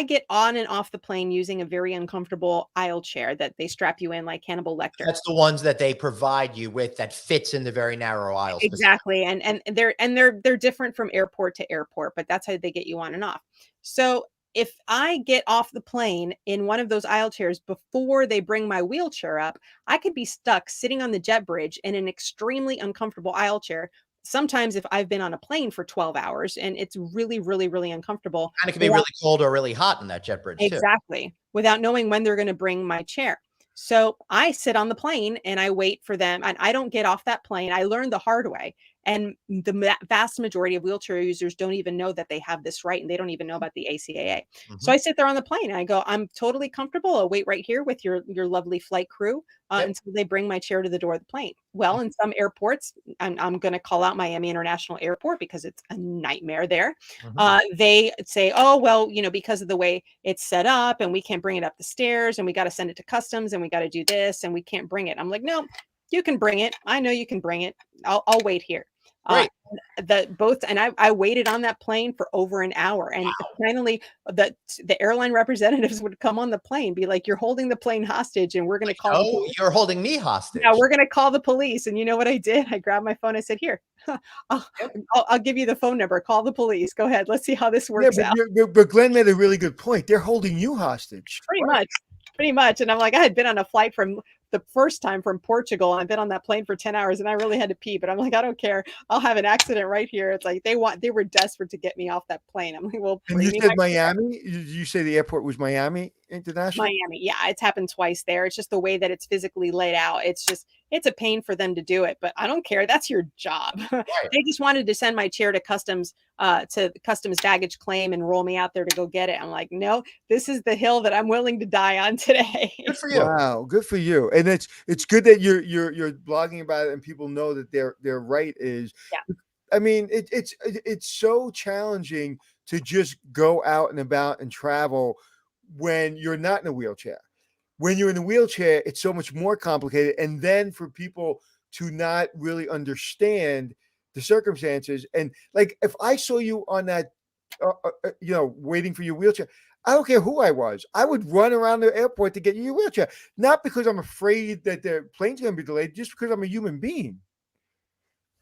get on and off the plane using a very uncomfortable aisle chair that they strap you in like Hannibal Lecter. That's the ones that they provide you with that fits in the very narrow aisles. Exactly. And they're different from airport to airport, but that's how they get you on and off. So if I get off the plane in one of those aisle chairs before they bring my wheelchair up, I could be stuck sitting on the jet bridge in an extremely uncomfortable aisle chair. Sometimes if I've been on a plane for 12 hours and it's really, really, really uncomfortable. And it can be really cold or really hot in that jet bridge too. Exactly. Without knowing when they're going to bring my chair. So I sit on the plane and I wait for them, and I don't get off that plane. I learned the hard way. And the vast majority of wheelchair users don't even know that they have this right, and they don't even know about the ACAA. Mm-hmm. So I sit there on the plane and I go, "I'm totally comfortable. I'll wait right here with your lovely flight crew until they bring my chair to the door of the plane." Well, in some airports, I'm going to call out Miami International Airport because it's a nightmare there. Mm-hmm. They say, "Oh, well, because of the way it's set up, and we can't bring it up the stairs, and we got to send it to customs, and we got to do this, and we can't bring it." I'm like, "No, you can bring it. I know you can bring it. I'll wait here." Right. I waited on that plane for over an hour, and finally the airline representatives would come on the plane, be like, "You're holding the plane hostage, and we're going to call." Oh, you're holding me hostage. Now we're going to call the police. And you know what I did? I grabbed my phone. I said, "Here, I'll give you the phone number. Call the police. Go ahead. Let's see how this works out." But Glenn made a really good point. They're holding you hostage. Pretty much. And I'm like, I had been on a flight from the first time from Portugal. I've been on that plane for 10 hours and I really had to pee, but I'm like, I don't care. I'll have an accident right here. It's like they were desperate to get me off that plane. I'm like, well, And bring you me said my Miami? You say the airport was Miami International? Miami. Yeah, it's happened twice there. It's just the way that it's physically laid out. It's a pain for them to do it, but I don't care. That's your job. Right. They just wanted to send my chair to customs baggage claim and roll me out there to go get it. I'm like, no, this is the hill that I'm willing to die on today. Good for you. Wow, good for you. And it's good that you're blogging about it and people know that their right is. Yeah. I mean, it's so challenging to just go out and about and travel when you're not in a wheelchair. When you're in a wheelchair, it's so much more complicated. And then for people to not really understand the circumstances, and like if I saw you on that, waiting for your wheelchair, I don't care who I was, I would run around the airport to get you your wheelchair, not because I'm afraid that the plane's going to be delayed, just because I'm a human being.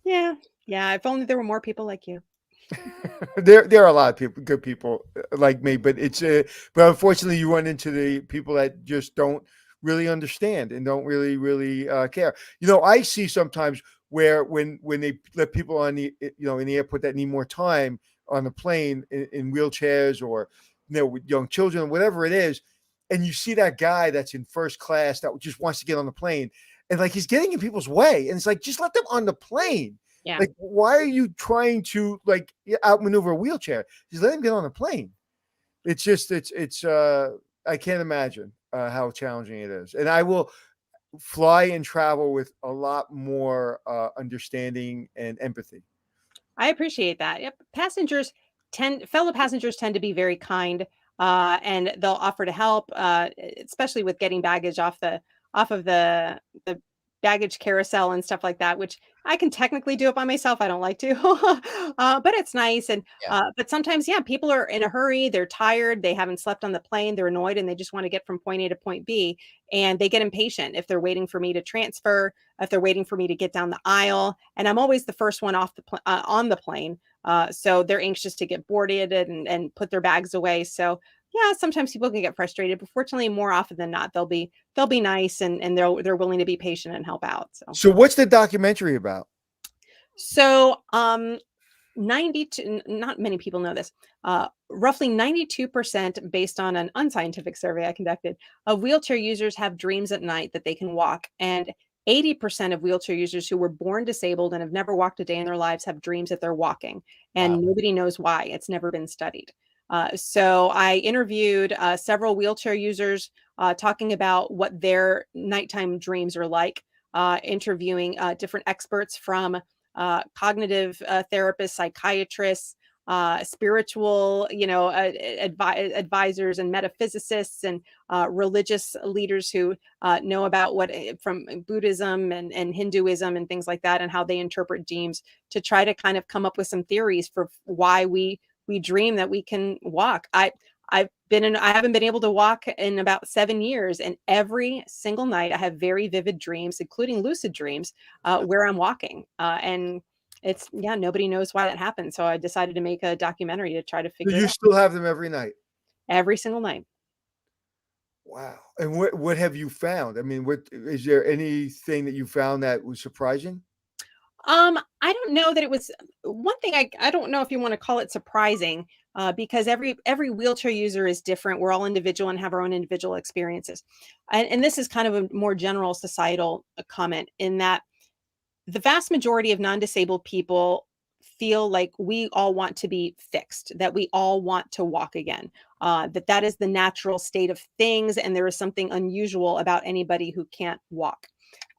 Yeah. Yeah. If only there were more people like you. There are a lot of people, good people like me, but but unfortunately, you run into the people that just don't really understand and don't really care. I see sometimes where when they let people on the in the airport that need more time on the plane in wheelchairs or with young children, whatever it is, and you see that guy that's in first class that just wants to get on the plane, and like he's getting in people's way, and it's like just let them on the plane. Yeah. Like, why are you trying to outmaneuver a wheelchair? Just let him get on a plane. It's just, I can't imagine how challenging it is. And I will fly and travel with a lot more understanding and empathy. I appreciate that. Yep. Fellow passengers tend to be very kind, and they'll offer to help, especially with getting baggage off of the baggage carousel and stuff like that, which I can technically do it by myself. I don't like to, but it's nice. And Yeah. but sometimes, yeah, people are in a hurry. They're tired. They haven't slept on the plane. They're annoyed, and they just want to get from point A to point B. And they get impatient if they're waiting for me to transfer, if they're waiting for me to get down the aisle. And I'm always the first one on the plane. So they're anxious to get boarded and put their bags away. So yeah, sometimes people can get frustrated, but fortunately, more often than not, they'll be nice and they're willing to be patient and help out. So what's the documentary about? So 92, not many people know this. Roughly 92%, based on an unscientific survey I conducted, of wheelchair users have dreams at night that they can walk, and 80% of wheelchair users who were born disabled and have never walked a day in their lives have dreams that they're walking, and Wow. nobody knows why. It's never been studied. So I interviewed several wheelchair users talking about what their nighttime dreams are like, interviewing different experts from cognitive therapists, psychiatrists, spiritual, advisors and metaphysicists and religious leaders who know about from Buddhism and Hinduism and things like that, and how they interpret dreams, to try to kind of come up with some theories for why we dream that we can walk. I haven't been able to walk in about 7 years, and every single night I have very vivid dreams, including lucid dreams, where I'm walking. And nobody knows why that happened. So I decided to make a documentary to try to So figure it you out still have them every night? every single night. Wow. And what have you found? I mean, what is there anything that you found that was surprising? I don't know that it was one thing. I don't know if you want to call it surprising, because every wheelchair user is different. We're all individual and have our own individual experiences. And this is kind of a more general societal comment, in that the vast majority of non-disabled people feel like we all want to be fixed, that we all want to walk again, that is the natural state of things, and there is something unusual about anybody who can't walk.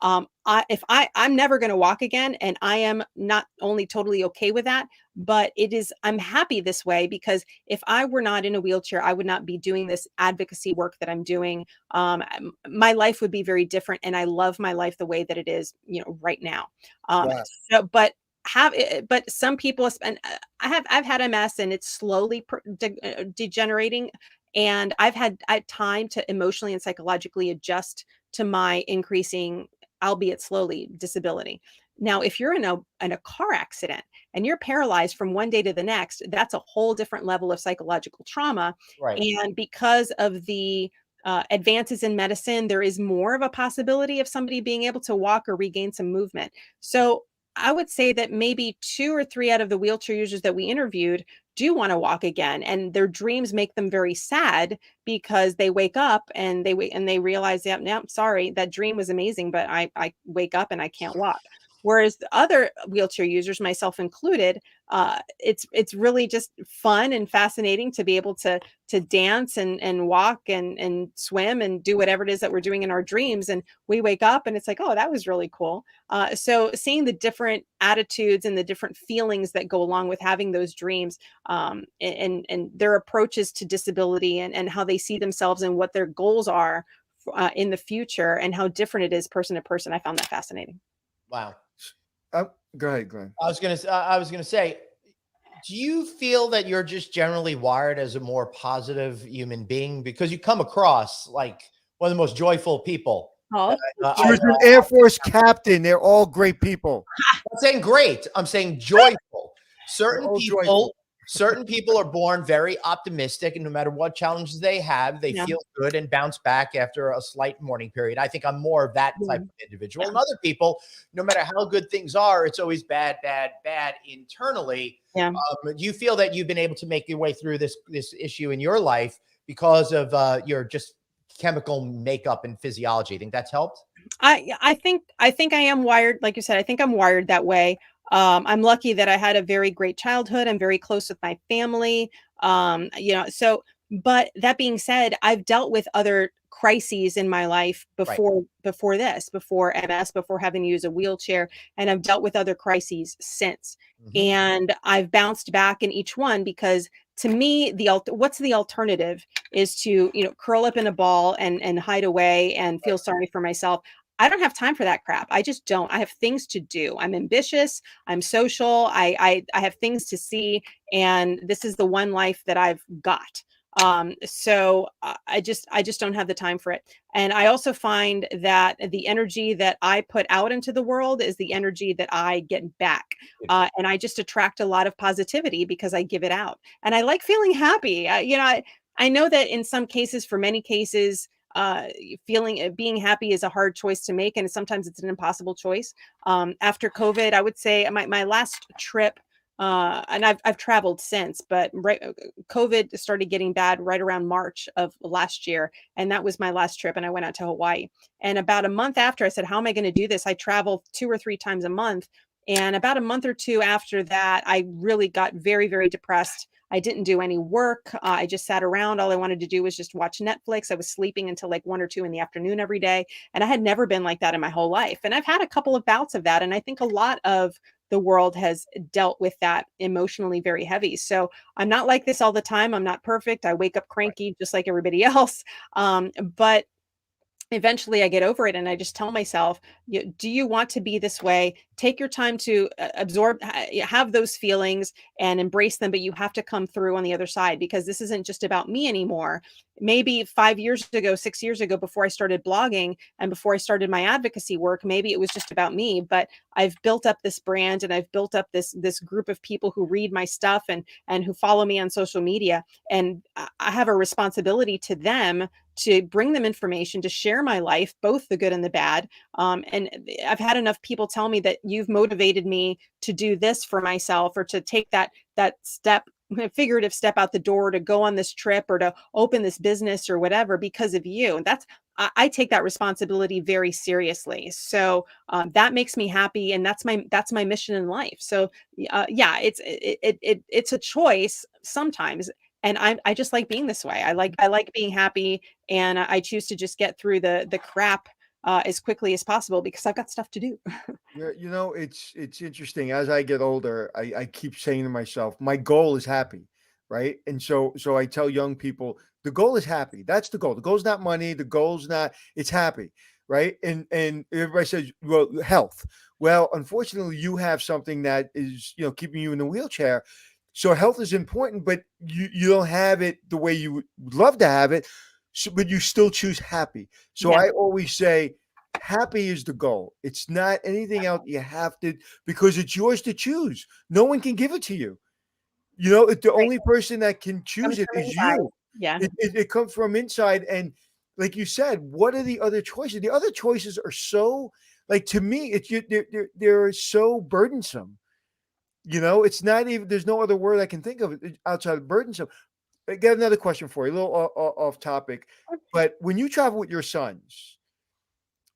I'm never going to walk again, and I am not only totally okay with that, but I'm happy this way, because if I were not in a wheelchair, I would not be doing this advocacy work that I'm doing. My life would be very different, and I love my life the way that it is, right now. Wow. But some people spend. I've had MS, and it's slowly degenerating, and I've had time to emotionally and psychologically adjust to my increasing, albeit slowly, disability. Now, if you're in a car accident and you're paralyzed from one day to the next, that's a whole different level of psychological trauma. Right. And because of the advances in medicine, there is more of a possibility of somebody being able to walk or regain some movement. So I would say that maybe 2 or 3 out of the wheelchair users that we interviewed do want to walk again, and their dreams make them very sad because they wake up and they realize, yeah, no, sorry, that dream was amazing, but I wake up and I can't walk. Whereas the other wheelchair users, myself included, it's really just fun and fascinating to be able to dance and walk and swim and do whatever it is that we're doing in our dreams. And we wake up and it's like, oh, that was really cool. So seeing the different attitudes and the different feelings that go along with having those dreams, and their approaches to disability and how they see themselves and what their goals are in the future and how different it is person to person, I found that fascinating. Wow. Go ahead, Glenn. I was gonna say, do you feel that you're just generally wired as a more positive human being because you come across like one of the most joyful people? Oh, She was an Air Force captain. They're all great people. I'm not saying great. I'm saying joyful. Certain all people, joyful. certain people are born very optimistic, and no matter what challenges they have, they Yeah. feel good and bounce back after a slight mourning period. I think I'm more of that type of individual. And other people, no matter how good things are, it's always bad, bad, bad internally. Yeah. Do you feel that you've been able to make your way through this issue in your life because of your just chemical makeup and physiology? You think that's helped? I think I am wired, like you said, I think I'm wired that way. I'm lucky that I had a very great childhood. I'm very close with my family. So, but that being said, I've dealt with other crises in my life before before MS, before having to use a wheelchair, and I've dealt with other crises since. Mhm. And I've bounced back in each one because to me, what's the alternative is to, curl up in a ball and hide away and feel sorry for myself. I don't have time for that crap. I just don't. I have things to do. I'm ambitious. I'm social. I have things to see, and this is the one life that I've got. So I just don't have the time for it. And I also find that the energy that I put out into the world is the energy that I get back. And I just attract a lot of positivity because I give it out. And I like feeling happy. I know that in some cases, for many cases, being happy is a hard choice to make, and sometimes it's an impossible choice. After COVID, I would say my last trip, and I've traveled since, but COVID started getting bad right around March of last year, and that was my last trip. And I went out to Hawaii. And about a month after, I said, "How am I going to do this?" I travel 2 or 3 times a month, and about a month or two after that, I really got very, very depressed. I didn't do any work. I just sat around. All I wanted to do was just watch Netflix. I was sleeping until like 1 or 2 in the afternoon every day. And I had never been like that in my whole life. And I've had a couple of bouts of that. And I think a lot of the world has dealt with that emotionally very heavy. So I'm not like this all the time. I'm not perfect. I wake up cranky just like everybody else. But eventually I get over it and I just tell myself, do you want to be this way? Take your time to absorb, have those feelings and embrace them, but you have to come through on the other side because this isn't just about me anymore. Maybe 5 years ago, 6 years ago, before I started blogging and before I started my advocacy work, maybe it was just about me, but I've built up this brand and I've built up this group of people who read my stuff and who follow me on social media. And I have a responsibility to them to bring them information, to share my life, both the good and the bad. And I've had enough people tell me that you've motivated me to do this for myself or to take that step, figurative step out the door, to go on this trip or to open this business or whatever because of you. And I take that responsibility very seriously. So that makes me happy, and that's my mission in life. So yeah, it's a choice sometimes, and I just like being this way. I like being happy, and I choose to just get through the crap as quickly as possible because I've got stuff to do. Yeah, it's interesting. As I get older, I keep saying to myself, my goal is happy, right? And so I tell young people, the goal is happy. That's the goal. The goal's not money. The goal's not. It's happy, right? And everybody says, well, health. Well, unfortunately, you have something that is keeping you in the wheelchair. So health is important, but you don't have it the way you would love to have it. So, but you still choose happy. So Yeah. I always say, happy is the goal. It's not anything else you have to, because it's yours to choose. No one can give it to you. The only person that can choose Comes it from is inside. you. Yeah. It comes from inside. And like you said, what are the other choices? The other choices are so, like, to me, they're so burdensome. It's not even, there's no other word I can think of outside of burdensome. I got another question for you, a little off topic, but when you travel with your sons,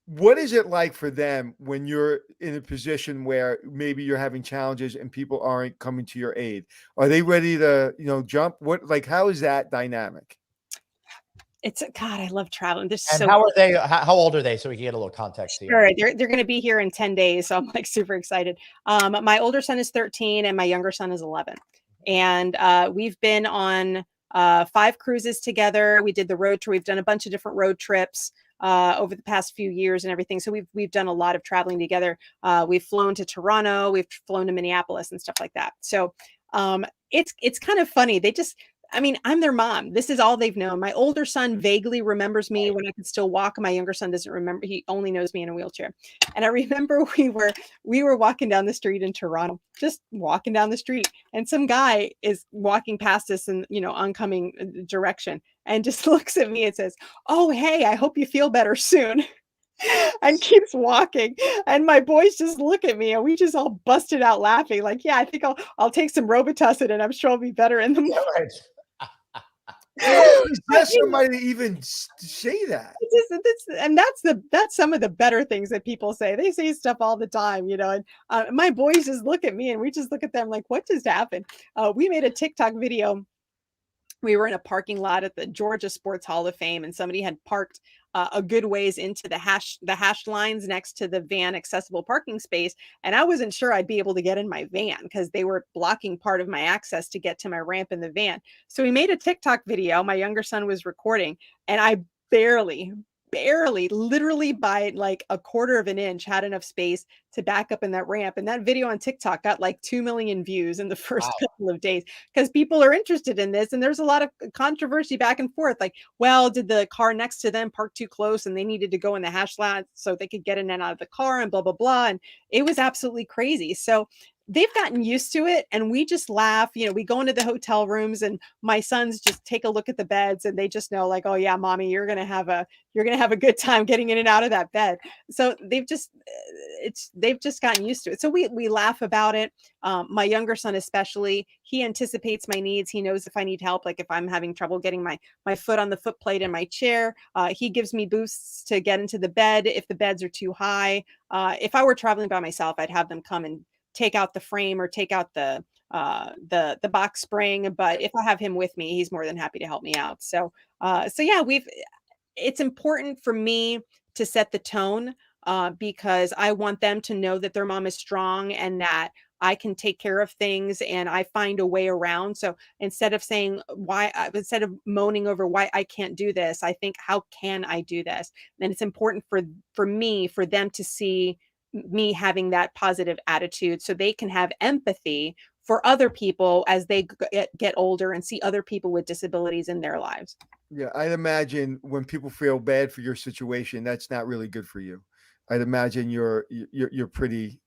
what is it like for them when you're in a position where maybe you're having challenges and people aren't coming to your aid? Are they ready to, jump? How is that dynamic? It's God, I love traveling. There's And so how are they? How old are they? So we can get a little context here. sure. They're going to be here in 10 days. So I'm like super excited. My older son is 13 and my younger son is 11. And we've been on 5 cruises together. We did the road tour. We've done a bunch of different road trips over the past few years and everything. So we've done a lot of traveling together. We've flown to Toronto. We've flown to Minneapolis and stuff like that. So it's kind of funny. I'm their mom. This is all they've known. My older son vaguely remembers me when I could still walk. My younger son doesn't remember. He only knows me in a wheelchair. And I remember we were walking down the street in Toronto, just walking down the street, and some guy is walking past us in, oncoming direction, and just looks at me and says, "Oh, hey, I hope you feel better soon." And keeps walking, and my boys just look at me, and we just all busted out laughing. Like, yeah, I think I'll take some Robitussin, and I'm sure I'll be better in the morning. Right. Is there somebody to even say that? That's some of the better things that people say. They say stuff all the time, and my boys just look at me, and we just look at them like, what just happened? We made a TikTok video. We were in a parking lot at the Georgia Sports Hall of Fame, and somebody had parked a good ways into the hash lines next to the van accessible parking space. And I wasn't sure I'd be able to get in my van because they were blocking part of my access to get to my ramp in the van. So we made a TikTok video. My younger son was recording, and I barely, literally by like a quarter of an inch had enough space to back up in that ramp. And that video on TikTok got like 2 million views in the first couple of days because people are interested in this. And there's a lot of controversy back and forth. Like, well, did the car next to them park too close and they needed to go in the hash line so they could get in and out of the car and blah, blah, blah. And it was absolutely crazy. So they've gotten used to it, and we just laugh. We go into the hotel rooms, and my sons just take a look at the beds, and they just know, like, oh yeah, mommy, you're gonna have a good time getting in and out of that bed. So they've just gotten used to it. So we laugh about it. My younger son especially, he anticipates my needs. He knows if I need help, like if I'm having trouble getting my foot on the foot plate in my chair, he gives me boosts to get into the bed if the beds are too high. If I were traveling by myself, I'd have them come and take out the frame or take out the box spring. But if I have him with me, he's more than happy to help me out. So yeah, it's important for me to set the tone because I want them to know that their mom is strong and that I can take care of things and I find a way around. So instead of instead of moaning over why I can't do this, I think, how can I do this? And it's important for them to see me having that positive attitude so they can have empathy for other people as they get older and see other people with disabilities in their lives. Yeah, I'd imagine when people feel bad for your situation, that's not really good for you. I'd imagine you're pretty,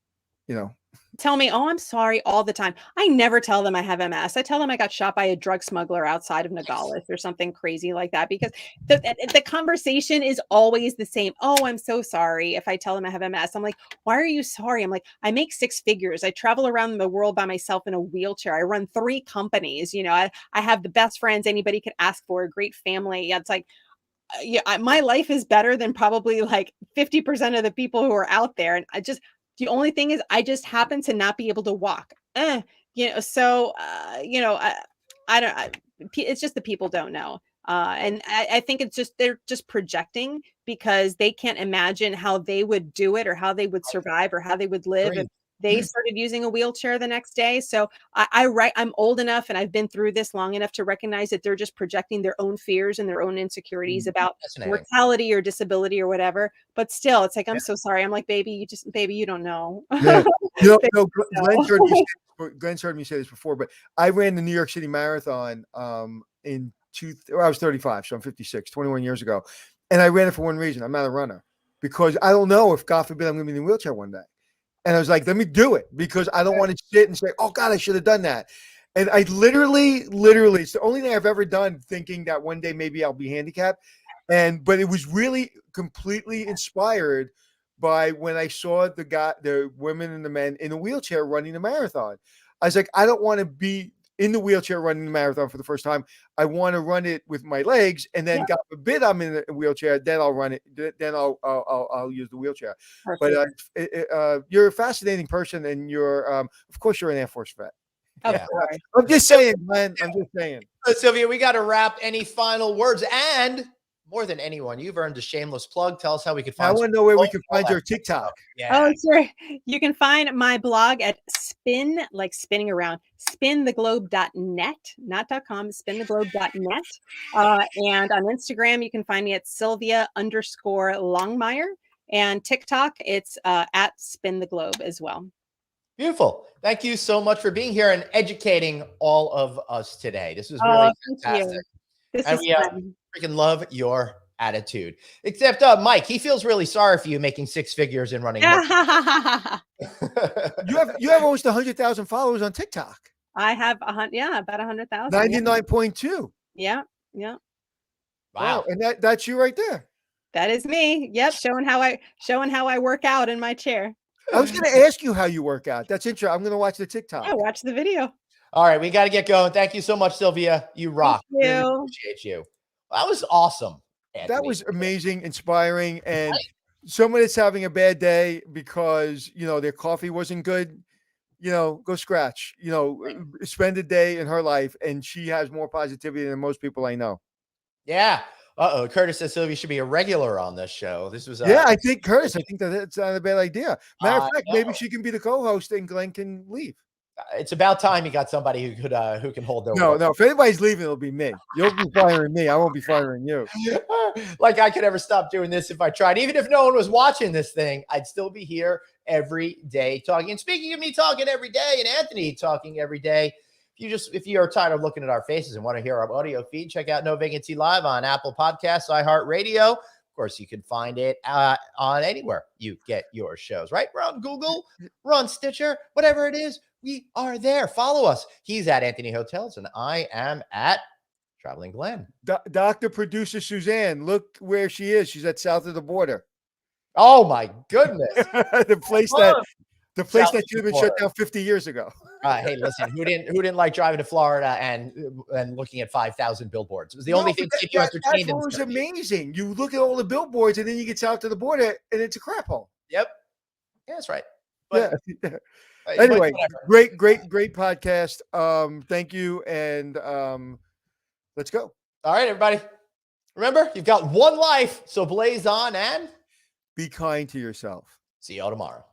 Tell me, oh, I'm sorry all the time. I never tell them I have MS. I tell them I got shot by a drug smuggler outside of Nogales or something crazy like that, because the conversation is always the same. Oh, I'm so sorry. If I tell them I have MS, I'm like, why are you sorry? I'm like, I make 6 figures. I travel around the world by myself in a wheelchair. I run 3 companies. I have the best friends anybody could ask for, a great family. Yeah, it's like, my life is better than probably like 50% of the people who are out there. And the only thing is I just happen to not be able to walk. I don't, it's just the people don't know. And I think it's just, they're just projecting because they can't imagine how they would do it or how they would survive or how they would live. And they started using a wheelchair the next day. So I'm old enough and I've been through this long enough to recognize that they're just projecting their own fears and their own insecurities about mortality or disability or whatever. But still, it's like, I'm so sorry. I'm like, baby, you don't know. Yeah. Glenn's heard me say this before, but I ran the New York City Marathon I was 35, so I'm 56, 21 years ago. And I ran it for one reason. I'm not a runner because I don't know if, God forbid, I'm going to be in a wheelchair one day. And I was like, let me do it because I don't want to sit and say, oh God, I should have done that. And I literally, it's the only thing I've ever done thinking that one day maybe I'll be handicapped. But it was really completely inspired by when I saw the women and the men in a wheelchair running a marathon. I was like, I don't want to be in the wheelchair running the marathon for the first time. I want to run it with my legs, and then God forbid I'm in a wheelchair, then I'll run it. Then I'll use the wheelchair. But you're a fascinating person, and you're of course you're an Air Force vet. Of course. I'm just saying, Glenn. I'm just saying. Sylvia, we got to wrap. Any final words? And more than anyone, you've earned a shameless plug. Tell us how we can find. I want to know where we can find your TikTok. Yeah. Oh, sorry. You can find my blog at spin, like spinning around, spintheglobe.net, not .com, spintheglobe.net. And on Instagram, you can find me at Sylvia_Longmire. And TikTok, it's at Spin the Globe as well. Beautiful. Thank you so much for being here and educating all of us today. This was really fantastic. This and is we freaking love your attitude. Except Mike, he feels really sorry for you making 6 figures and running. You have almost 100,000 followers on TikTok. I have about 100,000. 99.2. Yeah. Wow. And that's you right there. That is me. Yep, showing how I work out in my chair. I was going to ask you how you work out. That's interesting. I'm going to watch the TikTok. Yeah, watch the video. All right, we got to get going. Thank you so much, Sylvia. You rock. Thank you. Really appreciate you. That was awesome, Anthony. That was amazing, inspiring, and someone that's having a bad day because their coffee wasn't good. Go scratch. Spend a day in her life, and she has more positivity than most people I know. Yeah. Curtis says Sylvia should be a regular on this show. This was I think Curtis. I think that's not a bad idea. Matter of fact, maybe she can be the co-host and Glenn can leave. It's about time you got somebody who can hold their No. If anybody's leaving, it'll be me. You'll be firing me. I won't be firing you. Like I could ever stop doing this if I tried. Even if no one was watching this thing, I'd still be here every day talking. And speaking of me talking every day and Anthony talking every day, if you are tired of looking at our faces and want to hear our audio feed, check out No Vacancy Live on Apple Podcasts, iHeartRadio. Of course, you can find it on anywhere you get your shows, right? We're on Google, we're on Stitcher, whatever it is, we are there. Follow us. He's at Anthony Hotels, and I am at Traveling Glenn. Dr. Producer Suzanne, look where she is. She's at south of the border. Oh, my goodness. The place that should have been shut down 50 years ago. Hey, listen, who didn't like driving to Florida and looking at 5,000 billboards? It was the only thing to keep you entertained. That was amazing. You look at all the billboards, and then you get south to the border, and it's a crap hole. Yep. Yeah, that's right. But, anyway, great podcast. Thank you, and let's go. All right, everybody. Remember, you've got one life, so blaze on and be kind to yourself. See y'all tomorrow.